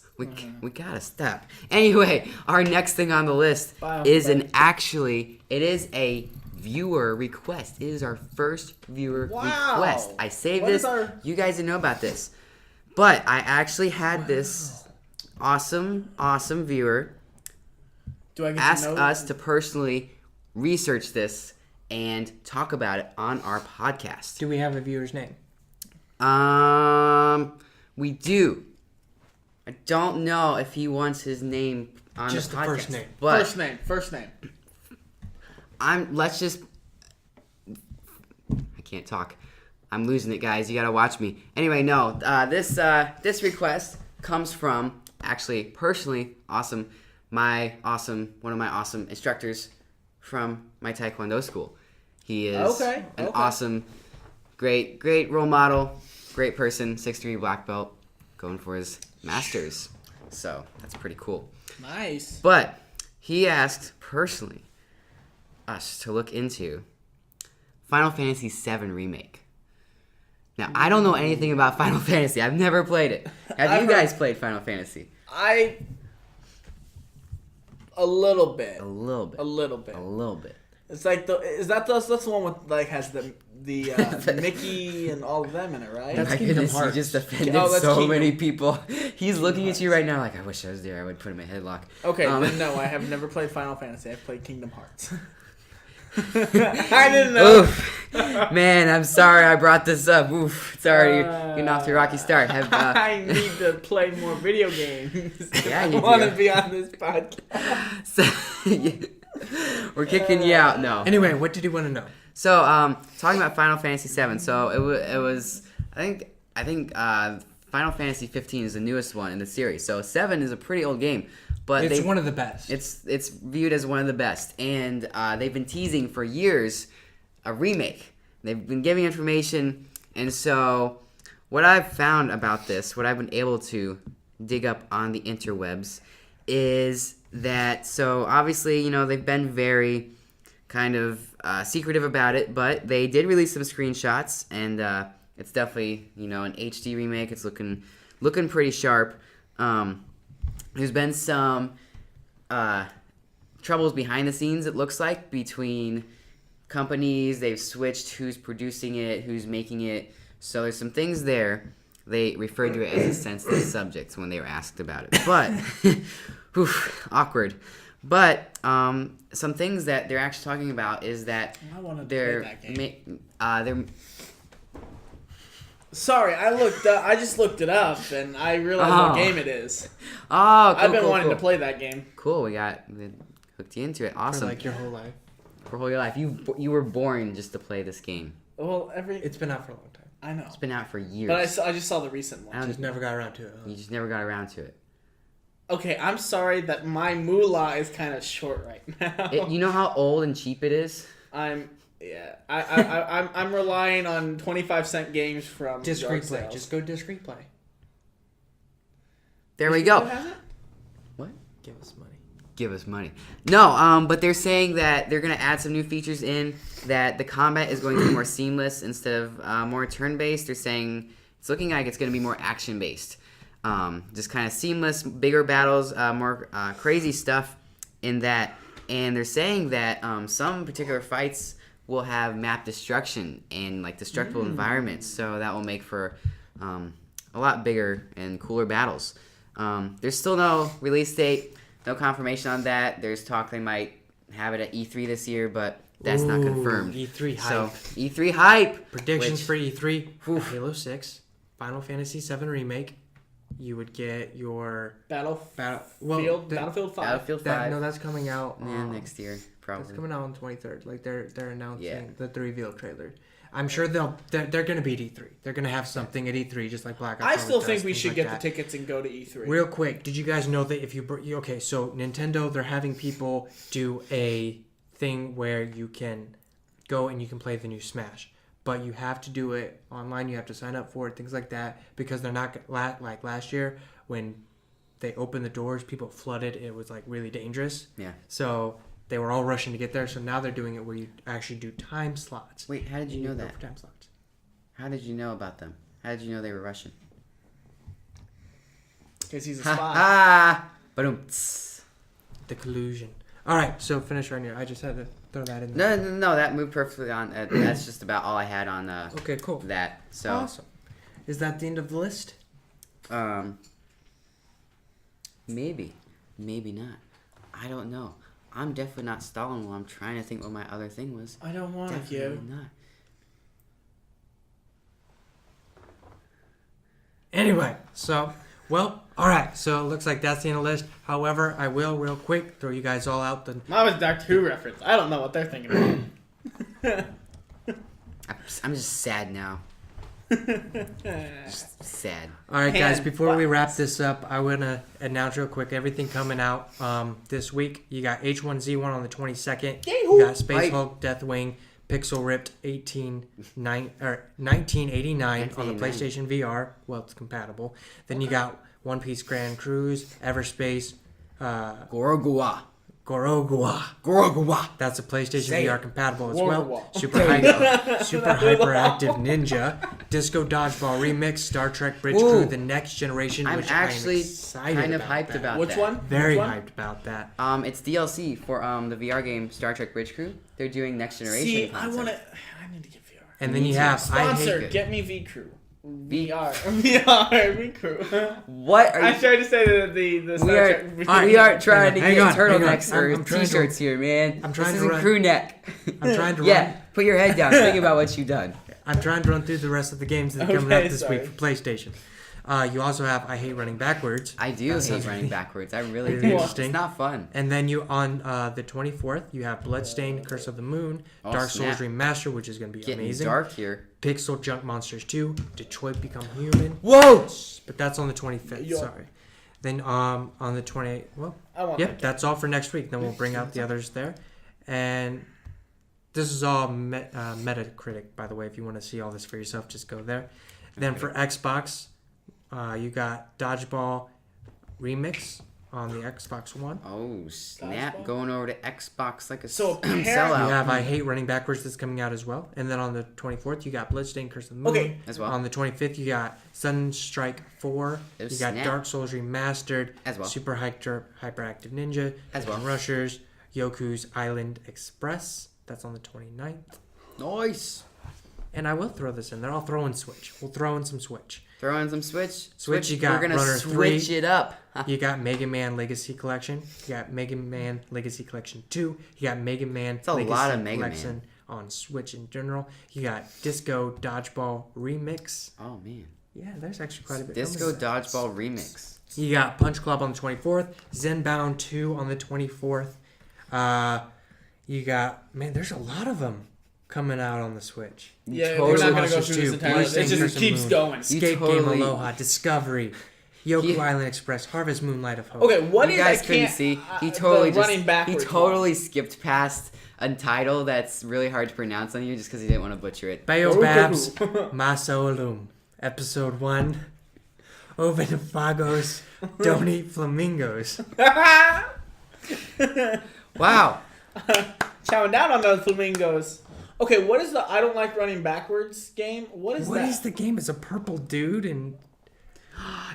We gotta stop. Anyway, our next thing on the list Bye, is everybody. it is a viewer request. It is our first viewer Wow. request. I saved What this. is our- You guys didn't know about this, but I actually had this awesome viewer Do I get ask to know? us to personally research this and talk about it on our podcast. Do we have a viewer's name? We do. I don't know if he wants his name on Just the the podcast. first name. But First name. let's just I can't talk. I'm losing it, guys. You gotta watch me. Anyway, no. This request comes from actually personally one of my awesome instructors from my Taekwondo school. He is Okay, an okay. awesome, great role model, great person, 6th black belt, going for his masters. So that's pretty cool. Nice. But he asked personally us to look into Final Fantasy VII Remake. Now, I don't know anything about Final Fantasy. I've never played it. Have I've you heard- guys played Final Fantasy? A little bit. A little bit. A little bit. A little bit. It's like that's the one with like has the Mickey and all of them in it, right? That's My Kingdom goodness, you Hearts. just offended Oh, that's so Kingdom. many people. He's looking at you right now like, I wish I was there. I would put him in a headlock. Okay, Um, then no, I have never played Final Fantasy. I've played Kingdom Hearts. I didn't know. Oof. Man, I'm sorry I brought this up. Oof. It's already getting off to a rocky start. I need to play more video games. Yeah, I you want to do. be on this podcast. So, we're kicking you out. No. Anyway, what did you want to know? So, talking about Final Fantasy VII. So it was. I think Final Fantasy 15 is the newest one in the series. So 7 is a pretty old game, but It's one of the best. It's viewed as one of the best, and they've been teasing for years a remake. They've been giving information, and so what I've found about this, what I've been able to dig up on the interwebs, is that so obviously they've been very kind of secretive about it, but they did release some screenshots, and it's definitely an HD remake. It's looking pretty sharp. There's been some troubles behind the scenes, it looks like, between companies. They've switched who's producing it, who's making it. So there's some things there. They referred to it as a sensitive subject when they were asked about it. But, awkward. But some things that they're actually talking about is that I want to play they're that game. they're Sorry, I just looked it up and I realized Oh. what game it is. oh, cool, I've been cool, wanting cool. to play that game. Cool, we hooked you into it. For Awesome. like your whole life. For whole your life, you were born just to play this game. Well, It's been out for a long time. I know, It's been out for years. but I just saw the recent I one. Just never got around to it. You just never got around to it. Okay, I'm sorry that my moolah is kind of short right now. You know how old and cheap it is? I'm relying on 25-cent games from Disc yard replay. sales. Just go disc replay. There we Who go. has it? What? Give us money. Give us money. No, but they're saying that they're going to add some new features in, that the combat is going to be more seamless instead of more turn-based. They're saying it's looking like it's going to be more action-based. Just kind of seamless, bigger battles, more crazy stuff in that. And they're saying that some particular fights will have map destruction and like destructible environments, so that will make for a lot bigger and cooler battles. There's still no release date. no confirmation on that. There's talk they might have it at E3 this year, but that's not confirmed. E3 hype. So E3 hype. Predictions which- for E3: Halo 6, Final Fantasy 7 remake. You would get your Battlefield 5. Battlefield 5. that's coming out next year, probably. That's coming out on 23rd. Like they're announcing Yeah. the reveal trailer. I'm sure they're going to be at E3. They're going to have something at E3, just like Black Ops. I still always think does, we things should like get that. the tickets and go to E3. Real quick, did you guys know that if okay, so Nintendo, they're having people do a thing where you can go and you can play the new Smash, but you have to do it online. You have to sign up for it, things like that, because they're not like last year when they opened the doors, people flooded. It was like really dangerous. Yeah. So they were all rushing to get there. So now they're doing it where you actually do time slots. Wait, how did you know go that? for time slots. How did you know about them? How did you know they were Russian? Because he's a Ha spy. ha! Ba-dum. The collusion. All right, so finish right here. I just had to throw that in there. No, that moved perfectly on. That's just about all I had on Okay, cool. that. So, Awesome. Is that the end of the list? maybe not. I don't know. I'm definitely not stalling while I'm trying to think what my other thing was. I don't want Definitely you. not. Anyway, so, well, all right. So it looks like that's the end of the list. However, I will, real quick, throw you guys all out the... Mine was Doctor Who reference. I don't know what they're thinking about. I'm just sad now. Just sad. All right, guys, Hand before we wrap buttons. this up, I want to announce real quick everything coming out this week. You got H1Z1 on the 22nd. You got Space Right. Hulk, Deathwing, Pixel Ripped 1989 on the 1989. PlayStation VR. Well, it's compatible. Then you got One Piece Grand Cruise, Everspace, Gorogua. Gorogua. That's a PlayStation Say VR it. compatible as Gorogua. well. Super Hyperactive Ninja, Disco Dodgeball Remix, Star Trek Bridge Ooh. Crew, The Next Generation. I'm which actually I am excited kind of about hyped that. about Which that. one? Very Which one? hyped about that. It's DLC for the VR game Star Trek Bridge Crew. They're doing Next Generation. See, content. I need to get VR. And then you have Sponsor, it. get me V Crew. VR. VR, V Crew. What are I you? tried to say the Star We are, Trek. we are trying to Hang get on, turtlenecks hang on. or I'm trying to- t-shirts here, man. I'm trying this to isn't run- crew neck. I'm trying to Yeah, run. put your head down. Think about what you've done. I'm trying to run through the rest of the games that are coming Okay, out this sorry. week for PlayStation. You also have I Hate Running Backwards. I do That hate sounds running really- backwards. I really really do. interesting. It's not fun. And then you on the 24th, you have Bloodstained, Curse of the Moon, Oh, Dark snap. Souls Remastered, which is going to be Getting amazing. dark here. Pixel Junk Monsters 2, Detroit Become Human. Whoa! But that's on the 25th, Yeah. sorry. Then on the 28th, well, I want yep, that. that's all for next week. Then we'll bring out the others there. And this is all Metacritic, by the way. If you want to see all this for yourself, just go there. Then for Xbox, you got Dodgeball Remix on the Xbox One. Oh snap! Dodgeball? Going over to Xbox like a So sellout. apparently- You have I Hate Running Backwards that's coming out as well. And then on the 24th, you got Bloodstained Curse of the Moon. Okay. As well. On the 25th, you got Sunstrike 4. Oh, You got snap. Dark Souls Remastered. As well. Super Hyperactive Ninja. As well. Rushers. Yoku's Island Express. That's on the 29th. Nice. And I will throw this in there. I'll throw in Switch. We'll throw in some Switch. Throw in some Switch. Switch, you got We're gonna Runner switch 3. it up. You got Mega Man Legacy Collection. You got Mega Man Legacy Collection 2. You got Mega Man a Legacy lot of Mega Collection on Switch in general. You got Disco Dodgeball Remix. Oh man. Yeah, there's actually quite a bit. Disco coming out. Dodgeball Remix. You got Punch Club on the 24th. Zenbound 2 on the 24th. You got, man, there's a lot of them coming out on the Switch. Yeah, totally we're not gonna go Monsters through this 2, entire list. It Bloodstained just Curse of keeps Moon. going. Escape totally- Game Aloha, Discovery, Yoku He- Island Express, Harvest Moonlight of Hope. Okay, what You is guys I couldn't can't see. He the totally just running backwards. he totally skipped past a title that's really hard to pronounce on you just because he didn't want to butcher it. Baobabs, Masolum, Episode 1. Ovenifagos, Don't Eat Flamingos. Wow. Chowing down on those flamingos. Okay, what is the I don't like running backwards game? What is What that? is the game? It's a purple dude and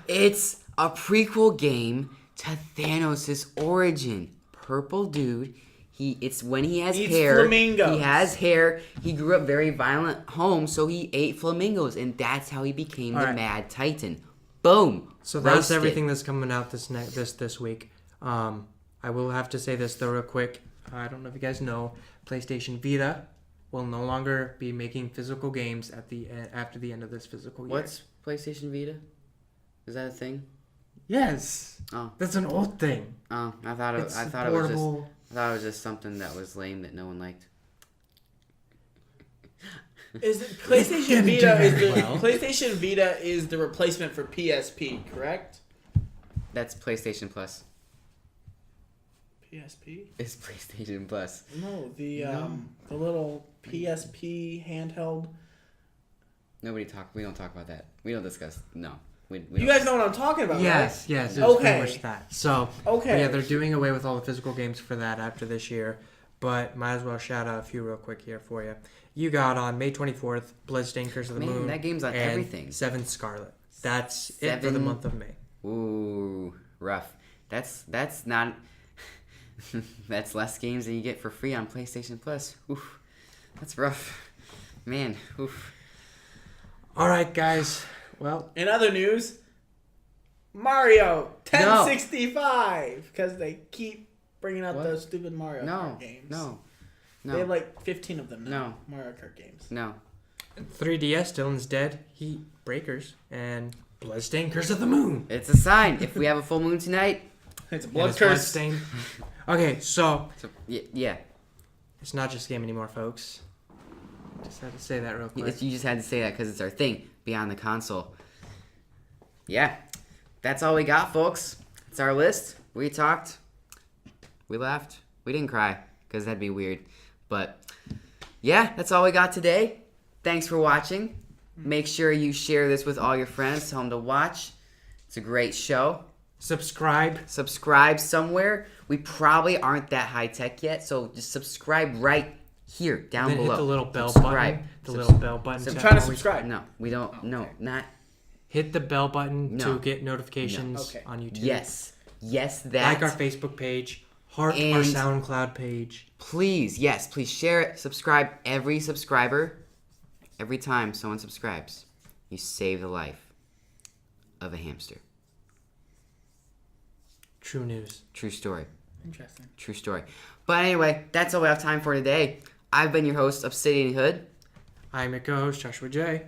It's a prequel game to Thanos' origin. Purple dude. It's when he has Eats hair. flamingos. He has hair. He grew up very violent home, so he ate flamingos, and that's how he became the Alright. Mad Titan. Boom. so that's Roasted. everything that's coming out this week. I will have to say this though real quick. I don't know if you guys know, PlayStation Vita will no longer be making physical games after the end of this physical year. What's PlayStation Vita? Is that a thing? Yes. Oh. That's an old thing. Oh, I thought it was just something that was lame that no one liked. Is it PlayStation Vita? PlayStation Vita is the replacement for PSP, correct? That's PlayStation Plus. PSP? It's PlayStation Plus. No, the little PSP handheld. We don't talk about that. We don't discuss. No. We You guys know what I'm talking about, Yes, right? yes. It's Okay. pretty much that. So, Okay. but yeah, they're doing away with all the physical games for that after this year. But might as well shout out a few real quick here for you. You got on May 24th, Bloodstained Curse of the Moon. That game's on and everything. 7th Scarlet. That's it for the month of May. Ooh, rough. That's not. That's less games than you get for free on PlayStation Plus. Oof, that's rough, man. Oof. All right, guys. Well, In other news, Mario 1065 because they keep bringing out What? those stupid Mario Kart games. No. They have like 15 of them now. No. Mario Kart games. No. 3DS, Dylan's Dead, Heat Breakers, and Bloodstained Curse of the Moon. It's a sign. If we have a full moon tonight, It's a And blood it's curse. Bloodstained. Okay, so yeah. it's not just a game anymore, folks. Just had to say that real quick. You just had to say that because it's our thing beyond the console. Yeah, that's all we got, folks. It's our list. We talked. We laughed. We didn't cry because that'd be weird. But yeah, that's all we got today. Thanks for watching. Make sure you share this with all your friends. Tell them to watch. It's a great show. Subscribe somewhere. We probably aren't that high tech yet, so just subscribe right here down then below. hit the little bell Subscribe. button. The little bell button. I'm trying to subscribe. No, we don't. No, not. Hit the bell button No. to get notifications No. Okay. on YouTube. Yes, that. Like our Facebook page. Heart our And- SoundCloud page. Please share it. Subscribe. Every subscriber, every time someone subscribes, you save the life of a hamster. True news. True story. Interesting. True story. But anyway, that's all we have time for today. I've been your host, Obsidian Hood. I'm your co-host, Joshua J.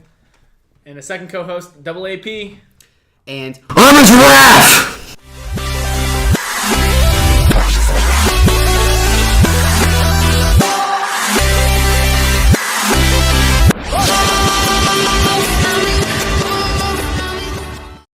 And a second co-host, AAP. And I'm a giraffe!